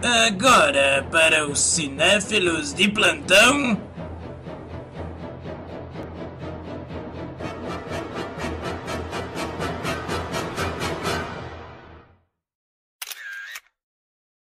Agora, para os cinéfilos de plantão...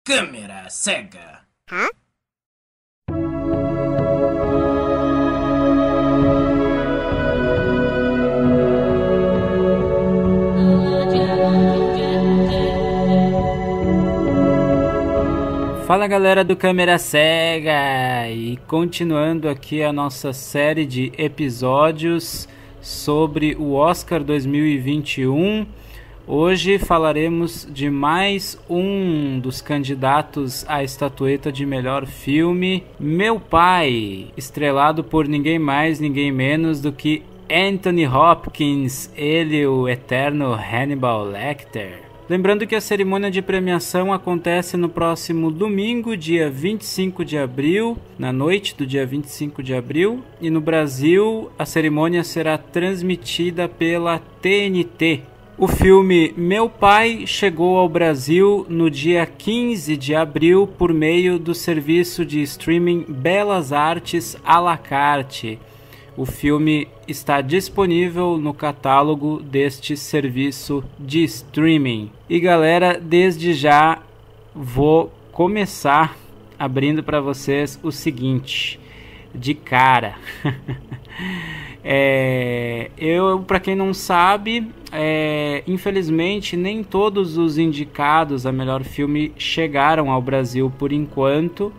Câmera cega. Hã? Fala galera do Câmera Cega, e continuando aqui a nossa série de episódios sobre o Oscar 2021, hoje falaremos de mais um dos candidatos à estatueta de melhor filme, Meu Pai, estrelado por ninguém mais, ninguém menos do que Anthony Hopkins, ele, o eterno Hannibal Lecter. Lembrando que a cerimônia de premiação acontece no próximo domingo, dia 25 de abril, na noite do dia 25 de abril, e no Brasil a cerimônia será transmitida pela TNT. O filme Meu Pai chegou ao Brasil no dia 15 de abril por meio do serviço de streaming Belas Artes à la carte. O filme está disponível no catálogo deste serviço de streaming. E galera, desde já vou começar abrindo para vocês o seguinte, de cara. Para quem não sabe, infelizmente nem todos os indicados a melhor filme chegaram ao Brasil por enquanto.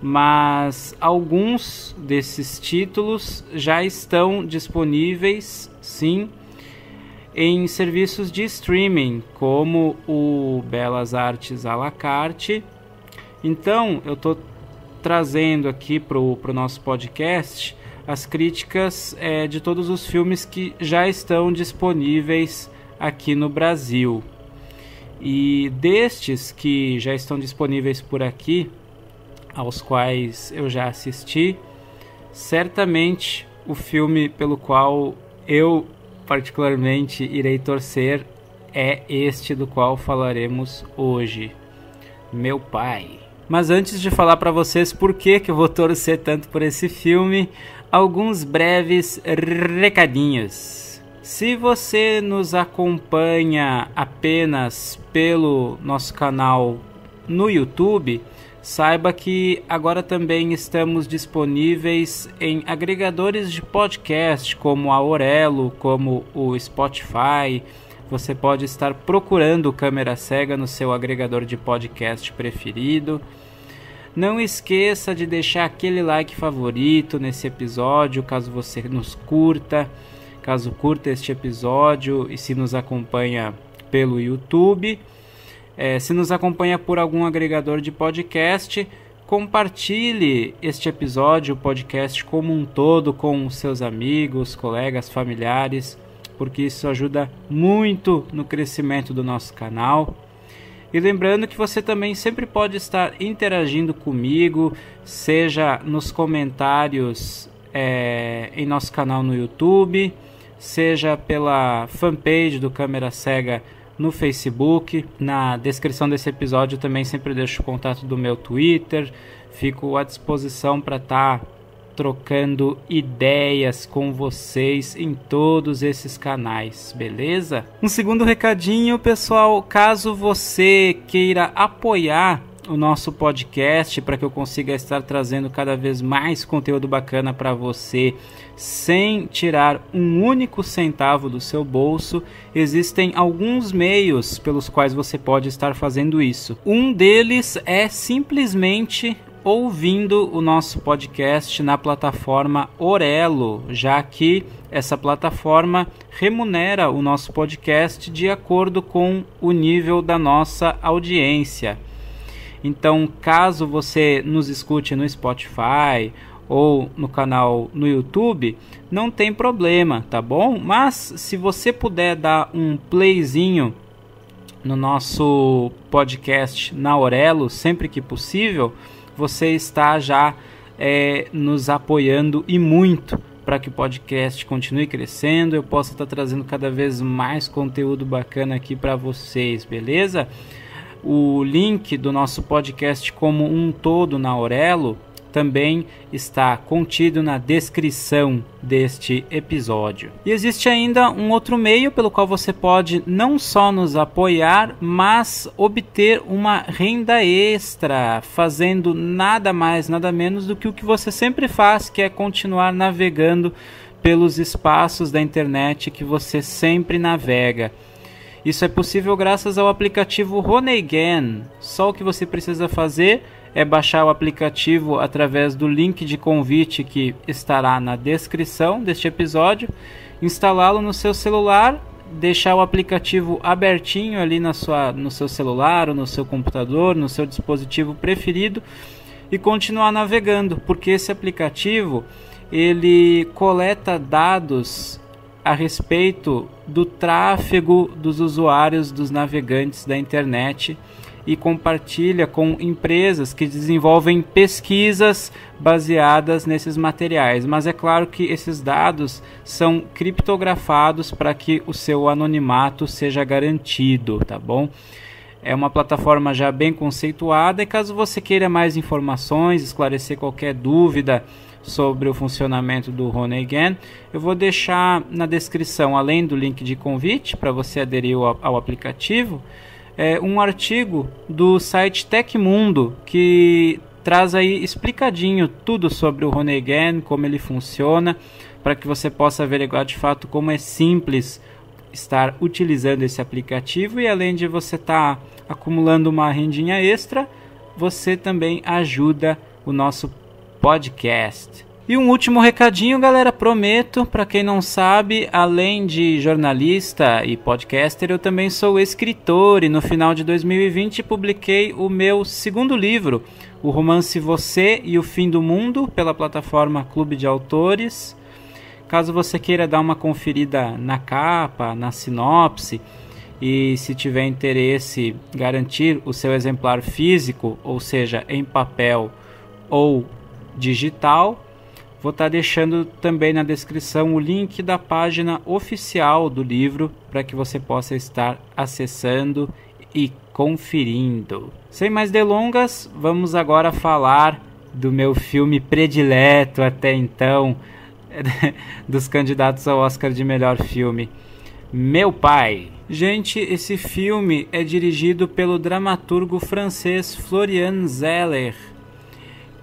Mas alguns desses títulos já estão disponíveis, sim, em serviços de streaming, como o Belas Artes à la carte. Então, eu estou trazendo aqui para o nosso podcast as críticas de todos os filmes que já estão disponíveis aqui no Brasil. E destes que já estão disponíveis por aqui, aos quais eu já assisti, certamente o filme pelo qual eu particularmente irei torcer é este do qual falaremos hoje, Meu Pai. Mas antes de falar para vocês por que eu vou torcer tanto por esse filme, alguns breves recadinhos. Se você nos acompanha apenas pelo nosso canal no YouTube, saiba que agora também estamos disponíveis em agregadores de podcast como a Aurelo, como o Spotify. Você pode estar procurando o Câmera Cega no seu agregador de podcast preferido. Não esqueça de deixar aquele like favorito nesse episódio, caso você nos curta, caso curta este episódio e se nos acompanha pelo YouTube. Se nos acompanha por algum agregador de podcast, compartilhe este episódio, o podcast como um todo, com seus amigos, colegas, familiares, porque isso ajuda muito no crescimento do nosso canal. E lembrando que você também sempre pode estar interagindo comigo, seja nos comentários em nosso canal no YouTube, seja pela fanpage do Câmera Cega no Facebook. Na descrição desse episódio também sempre deixo o contato do meu Twitter. Fico à disposição para estar trocando ideias com vocês em todos esses canais, beleza? Um segundo recadinho, pessoal, caso você queira apoiar o nosso podcast para que eu consiga estar trazendo cada vez mais conteúdo bacana para você sem tirar um único centavo do seu bolso, existem alguns meios pelos quais você pode estar fazendo isso. Um deles é simplesmente ouvindo o nosso podcast na plataforma Aurelo, já que essa plataforma remunera o nosso podcast de acordo com o nível da nossa audiência. Então, caso você nos escute no Spotify ou no canal no YouTube, não tem problema, tá bom? Mas se você puder dar um playzinho no nosso podcast na Aurelo, sempre que possível, você está já nos apoiando e muito para que o podcast continue crescendo, eu possa estar trazendo cada vez mais conteúdo bacana aqui para vocês, beleza? O link do nosso podcast como um todo na Aurelo também está contido na descrição deste episódio. E existe ainda um outro meio pelo qual você pode não só nos apoiar, mas obter uma renda extra, fazendo nada mais, nada menos do que o que você sempre faz, que é continuar navegando pelos espaços da internet que você sempre navega. Isso é possível graças ao aplicativo Honeygan. Só o que você precisa fazer é baixar o aplicativo através do link de convite que estará na descrição deste episódio, instalá-lo no seu celular, deixar o aplicativo abertinho ali no seu celular ou no seu computador, no seu dispositivo preferido e continuar navegando, porque esse aplicativo ele coleta dados a respeito do tráfego dos usuários, dos navegantes da internet, e compartilha com empresas que desenvolvem pesquisas baseadas nesses materiais. Mas é claro que esses dados são criptografados para que o seu anonimato seja garantido, tá bom? É uma plataforma já bem conceituada e caso você queira mais informações, esclarecer qualquer dúvida sobre o funcionamento do Honeygan, eu vou deixar na descrição, além do link de convite para você aderir ao aplicativo, um artigo do site Tecmundo que traz aí explicadinho tudo sobre o Honeygan, como ele funciona, para que você possa averiguar de fato como é simples estar utilizando esse aplicativo e além de você estar acumulando uma rendinha extra, você também ajuda o nosso podcast. E um último recadinho, galera, prometo, para quem não sabe, além de jornalista e podcaster, eu também sou escritor e no final de 2020 publiquei o meu segundo livro, o romance Você e o Fim do Mundo, pela plataforma Clube de Autores. Caso você queira dar uma conferida na capa, na sinopse e se tiver interesse garantir o seu exemplar físico, ou seja, em papel ou digital, vou estar deixando também na descrição o link da página oficial do livro para que você possa estar acessando e conferindo. Sem mais delongas, vamos agora falar do meu filme predileto até então, dos candidatos ao Oscar de melhor filme, Meu Pai. Gente, esse filme é dirigido pelo dramaturgo francês Florian Zeller,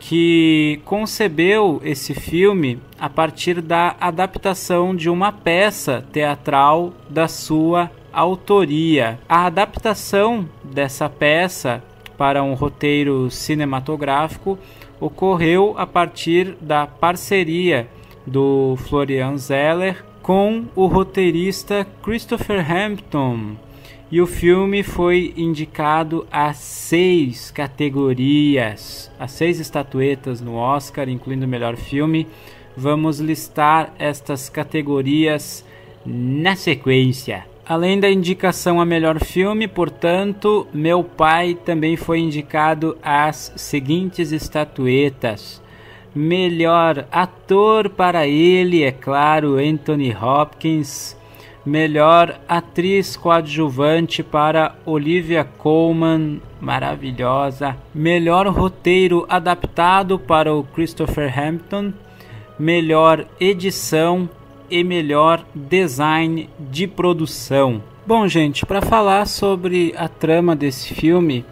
que concebeu esse filme a partir da adaptação de uma peça teatral da sua autoria. A adaptação dessa peça para um roteiro cinematográfico ocorreu a partir da parceria do Florian Zeller com o roteirista Christopher Hampton. E o filme foi indicado a 6 categorias, a 6 estatuetas no Oscar, incluindo o melhor filme. Vamos listar estas categorias na sequência. Além da indicação a melhor filme, portanto, Meu Pai também foi indicado às seguintes estatuetas. Melhor ator para ele, é claro, Anthony Hopkins. Melhor atriz coadjuvante para Olivia Colman, maravilhosa. Melhor roteiro adaptado para o Christopher Hampton. Melhor edição e melhor design de produção. Bom, gente, para falar sobre a trama desse filme,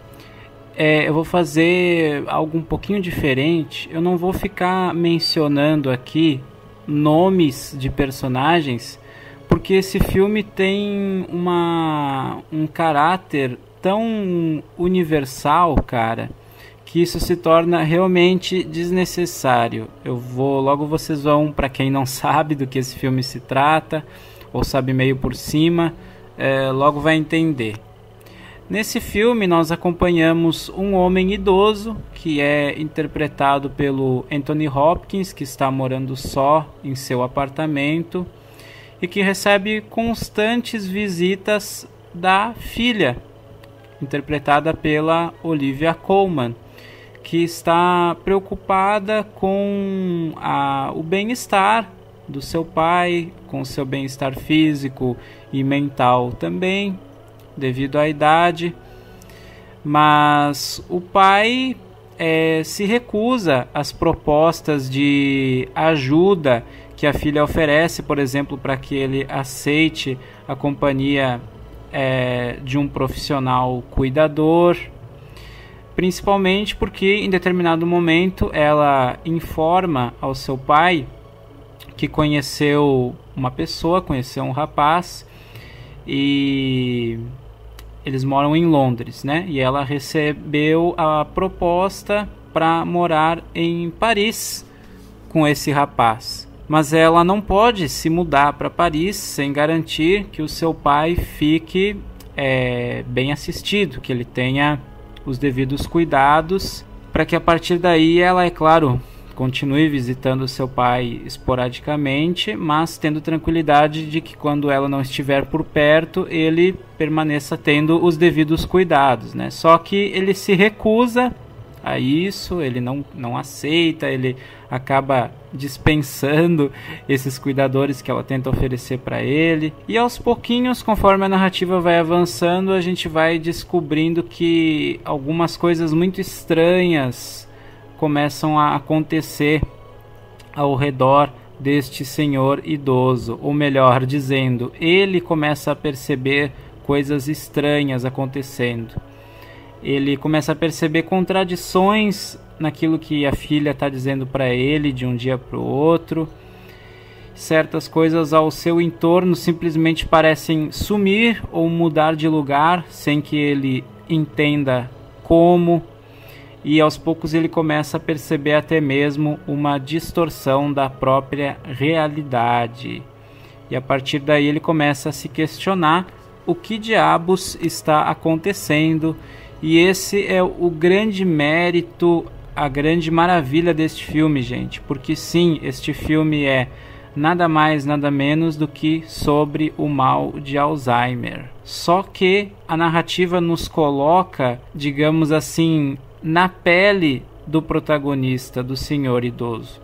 eu vou fazer algo um pouquinho diferente. Eu não vou ficar mencionando aqui nomes de personagens, porque esse filme tem um caráter tão universal, cara, que isso se torna realmente desnecessário. Logo vocês vão, para quem não sabe do que esse filme se trata, ou sabe meio por cima, logo vai entender. Nesse filme nós acompanhamos um homem idoso, que é interpretado pelo Anthony Hopkins, que está morando só em seu apartamento, e que recebe constantes visitas da filha, interpretada pela Olivia Colman, que está preocupada com o bem-estar do seu pai, com seu bem-estar físico e mental também, devido à idade. mas o pai se recusa às propostas de ajuda que a filha oferece, por exemplo, para que ele aceite a companhia de um profissional cuidador, principalmente porque em determinado momento ela informa ao seu pai que conheceu uma pessoa, conheceu um rapaz, e eles moram em Londres, né? E ela recebeu a proposta para morar em Paris com esse rapaz. Mas ela não pode se mudar para Paris sem garantir que o seu pai fique bem assistido, que ele tenha os devidos cuidados, para que a partir daí ela, é claro, continue visitando seu pai esporadicamente, mas tendo tranquilidade de que quando ela não estiver por perto, ele permaneça tendo os devidos cuidados, né? Só que ele se recusa a isso, ele não aceita, ele acaba dispensando esses cuidadores que ela tenta oferecer para ele. E aos pouquinhos, conforme a narrativa vai avançando, a gente vai descobrindo que algumas coisas muito estranhas começam a acontecer ao redor deste senhor idoso, ou melhor dizendo, ele começa a perceber coisas estranhas acontecendo. Ele começa a perceber contradições naquilo que a filha está dizendo para ele de um dia para o outro. Certas coisas ao seu entorno simplesmente parecem sumir ou mudar de lugar sem que ele entenda como. E aos poucos ele começa a perceber até mesmo uma distorção da própria realidade. E a partir daí ele começa a se questionar o que diabos está acontecendo. E esse é o grande mérito, a grande maravilha deste filme, gente. Porque sim, este filme é nada mais, nada menos do que sobre o mal de Alzheimer. Só que a narrativa nos coloca, digamos assim, na pele do protagonista, do senhor idoso.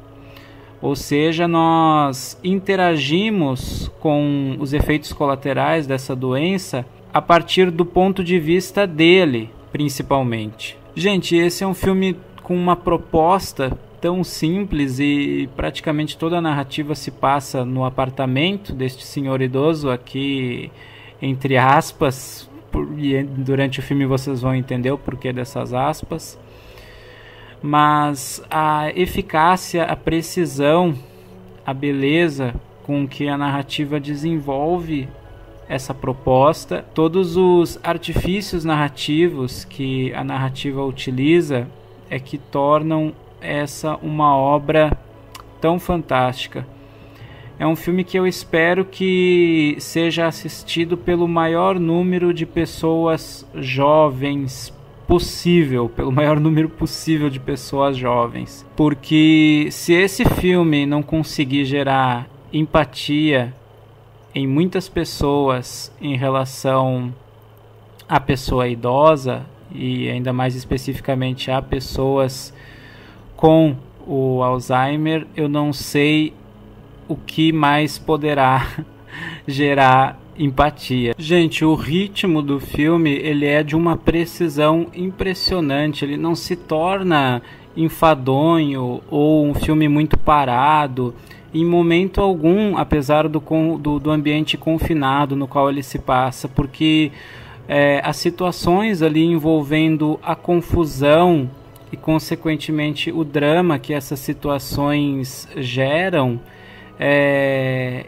Ou seja, nós interagimos com os efeitos colaterais dessa doença a partir do ponto de vista dele, principalmente. Gente, esse é um filme com uma proposta tão simples e praticamente toda a narrativa se passa no apartamento deste senhor idoso aqui, entre aspas, e durante o filme vocês vão entender o porquê dessas aspas. Mas a eficácia, a precisão, a beleza com que a narrativa desenvolve essa proposta, todos os artifícios narrativos que a narrativa utiliza é que tornam essa uma obra tão fantástica. É um filme que eu espero que seja assistido pelo maior número de pessoas jovens possível, pelo maior número possível de pessoas jovens. Porque se esse filme não conseguir gerar empatia em muitas pessoas em relação à pessoa idosa, e ainda mais especificamente a pessoas com o Alzheimer, eu não sei o que mais poderá gerar empatia. Gente, o ritmo do filme ele é de uma precisão impressionante. Ele não se torna enfadonho ou um filme muito parado em momento algum, apesar do ambiente confinado no qual ele se passa, porque as situações ali envolvendo a confusão e consequentemente o drama que essas situações geram,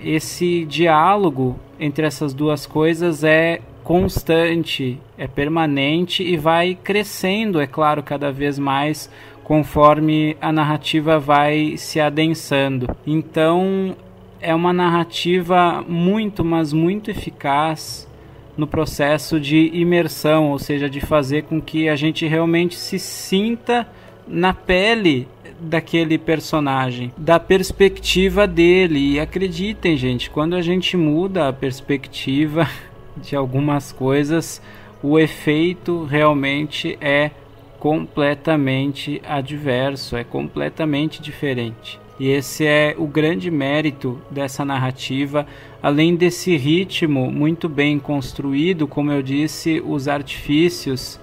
esse diálogo entre essas duas coisas é constante, é permanente e vai crescendo, é claro, cada vez mais conforme a narrativa vai se adensando. Então é uma narrativa muito, mas muito eficaz no processo de imersão, ou seja, de fazer com que a gente realmente se sinta na pele daquele personagem, da perspectiva dele. E acreditem, gente, quando a gente muda a perspectiva de algumas coisas, o efeito realmente é completamente adverso, é completamente diferente. E esse é o grande mérito dessa narrativa, além desse ritmo muito bem construído, como eu disse, os artifícios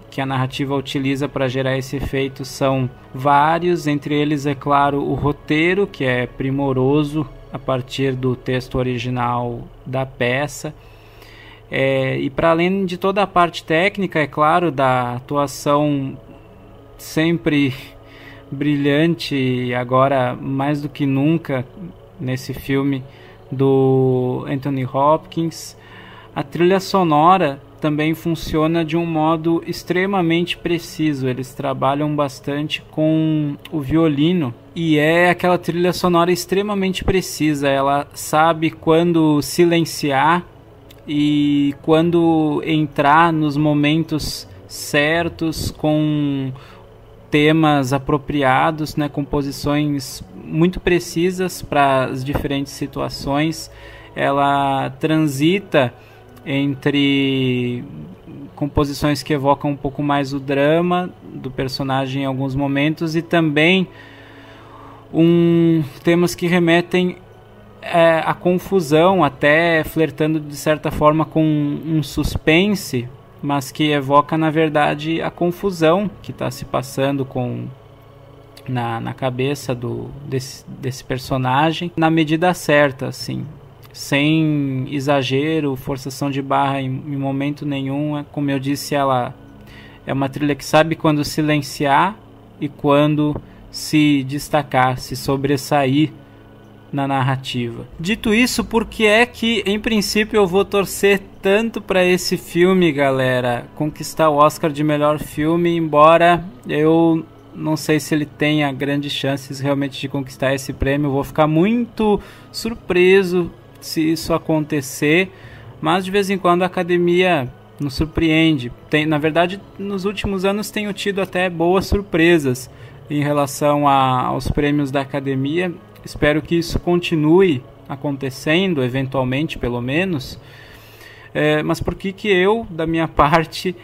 que a narrativa utiliza para gerar esse efeito são vários, entre eles, é claro, o roteiro, que é primoroso a partir do texto original da peça, e para além de toda a parte técnica, é claro, da atuação sempre brilhante, agora mais do que nunca nesse filme, do Anthony Hopkins. A trilha sonora também funciona de um modo extremamente preciso. Eles trabalham bastante com o violino e é aquela trilha sonora extremamente precisa. Ela sabe quando silenciar e quando entrar nos momentos certos, com temas apropriados, né, composições muito precisas para as diferentes situações. Ela transita entre composições que evocam um pouco mais o drama do personagem em alguns momentos e também temas que remetem à confusão, até flertando de certa forma com um suspense, mas que evoca na verdade a confusão que está se passando na cabeça desse personagem, na medida certa, assim, sem exagero, forçação de barra em momento nenhum. Como eu disse, ela é uma trilha que sabe quando silenciar e quando se destacar, se sobressair na narrativa. Dito isso, por que é que em princípio eu vou torcer tanto para esse filme, galera, conquistar o Oscar de melhor filme, embora eu não sei se ele tenha grandes chances realmente de conquistar esse prêmio. Eu vou ficar muito surpreso se isso acontecer, mas de vez em quando a academia nos surpreende. Na verdade, nos últimos anos tenho tido até boas surpresas em relação aos prêmios da academia. Espero que isso continue acontecendo, eventualmente, pelo menos. Mas por que eu, da minha parte,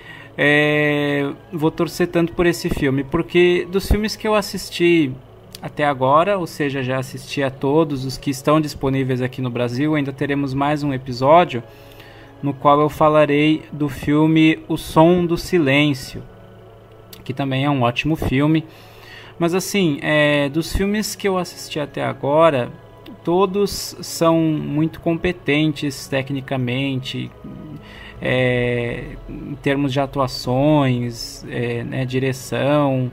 vou torcer tanto por esse filme? Porque dos filmes que eu assisti até agora, ou seja, já assisti a todos os que estão disponíveis aqui no Brasil, ainda teremos mais um episódio no qual eu falarei do filme O Som do Silêncio, que também é um ótimo filme. Mas assim, dos filmes que eu assisti até agora, todos são muito competentes tecnicamente, em termos de atuações, direção,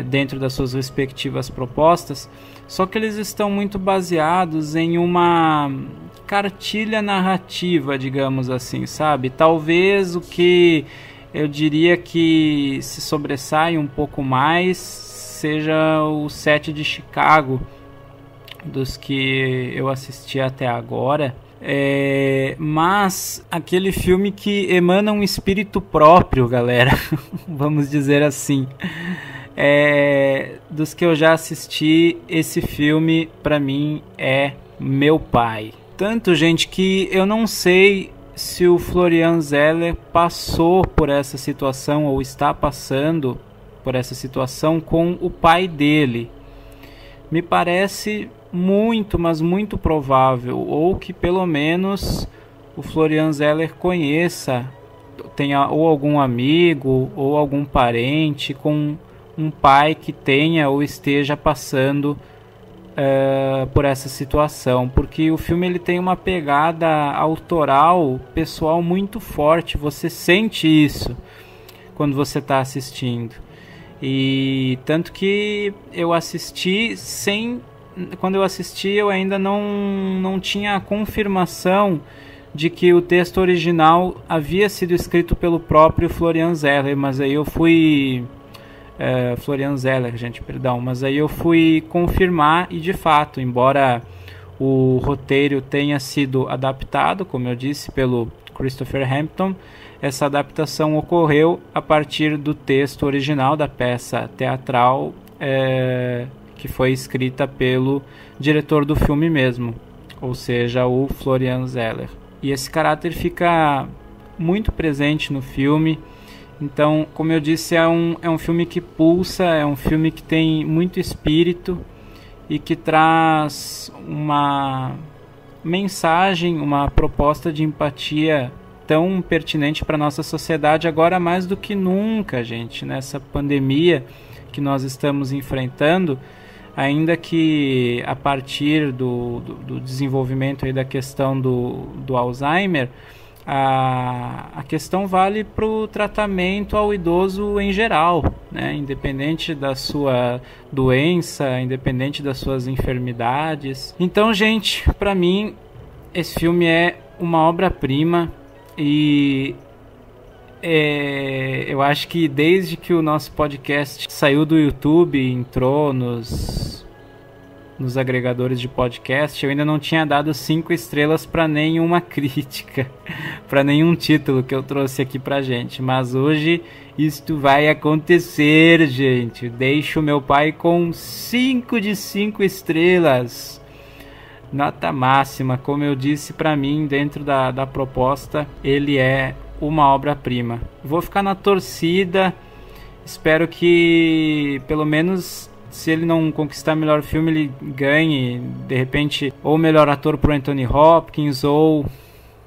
dentro das suas respectivas propostas, só que eles estão muito baseados em uma cartilha narrativa, digamos assim, sabe? Talvez o que eu diria que se sobressai um pouco mais seja o Sete de Chicago, dos que eu assisti até agora, mas aquele filme que emana um espírito próprio, galera, vamos dizer assim. Dos que eu já assisti, esse filme pra mim é Meu Pai. Tanto, gente, que eu não sei se o Florian Zeller passou por essa situação ou está passando por essa situação com o pai dele. Me parece muito, mas muito provável, ou que pelo menos o Florian Zeller conheça, tenha ou algum amigo ou algum parente com um pai que tenha ou esteja passando por essa situação, porque o filme ele tem uma pegada autoral, pessoal muito forte. Você sente isso quando você está assistindo. E tanto que eu assisti quando eu assisti eu ainda não tinha a confirmação de que o texto original havia sido escrito pelo próprio Florian Zeller, mas aí eu fui Florian Zeller, gente, perdão, mas aí eu fui confirmar e de fato, embora o roteiro tenha sido adaptado, como eu disse, pelo Christopher Hampton, essa adaptação ocorreu a partir do texto original da peça teatral, que foi escrita pelo diretor do filme mesmo, ou seja, o Florian Zeller. E esse caráter fica muito presente no filme. Então, como eu disse, é um filme que pulsa, é um filme que tem muito espírito e que traz uma mensagem, uma proposta de empatia tão pertinente para nossa sociedade agora mais do que nunca, gente, nessa pandemia que nós estamos enfrentando, ainda que a partir do desenvolvimento aí da questão do Alzheimer, a questão vale para o tratamento ao idoso em geral, né? Independente da sua doença, independente das suas enfermidades. Então, gente, para mim, esse filme é uma obra-prima e eu acho que desde que o nosso podcast saiu do YouTube e entrou nos agregadores de podcast, eu ainda não tinha dado 5 estrelas para nenhuma crítica, para nenhum título que eu trouxe aqui pra gente. Mas hoje isto vai acontecer, gente. Deixo meu pai com 5 de 5 estrelas. Nota máxima, como eu disse, para mim, dentro da proposta, ele é uma obra-prima. Vou ficar na torcida, espero que pelo menos, se ele não conquistar melhor filme, ele ganhe, de repente, ou melhor ator pro Anthony Hopkins, ou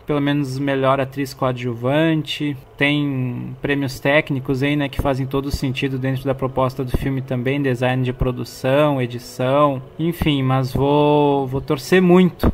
pelo menos melhor atriz coadjuvante. Tem prêmios técnicos aí, né, que fazem todo sentido dentro da proposta do filme também, design de produção, edição, enfim, mas vou torcer muito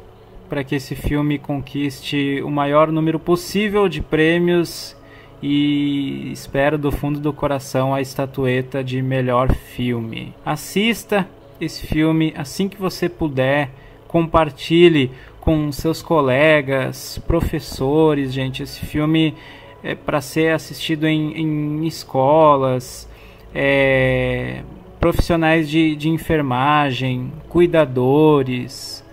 para que esse filme conquiste o maior número possível de prêmios e espero do fundo do coração a estatueta de melhor filme. Assista esse filme assim que você puder, compartilhe com seus colegas, professores, gente. Esse filme é para ser assistido em escolas, profissionais de enfermagem, cuidadores,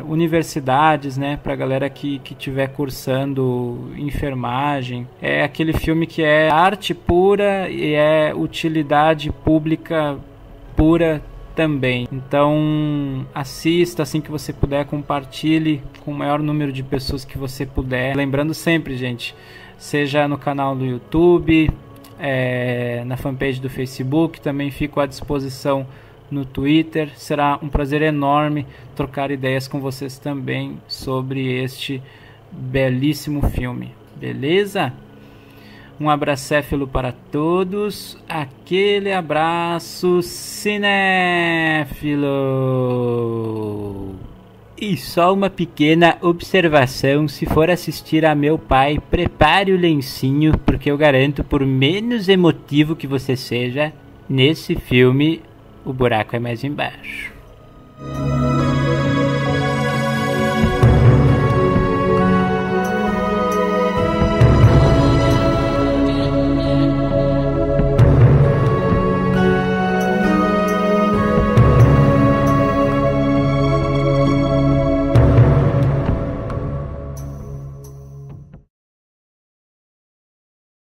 universidades, né, para galera que estiver cursando enfermagem. É aquele filme que é arte pura e é utilidade pública pura também. Então assista assim que você puder, compartilhe com o maior número de pessoas que você puder. Lembrando sempre, gente, seja no canal do YouTube, na fanpage do Facebook, também fico à disposição no Twitter. Será um prazer enorme trocar ideias com vocês também sobre este belíssimo filme, beleza? Um abracéfilo para todos, aquele abraço cinéfilo. E só uma pequena observação: se for assistir a meu pai, prepare o lencinho, porque eu garanto, por menos emotivo que você seja, nesse filme o buraco é mais embaixo.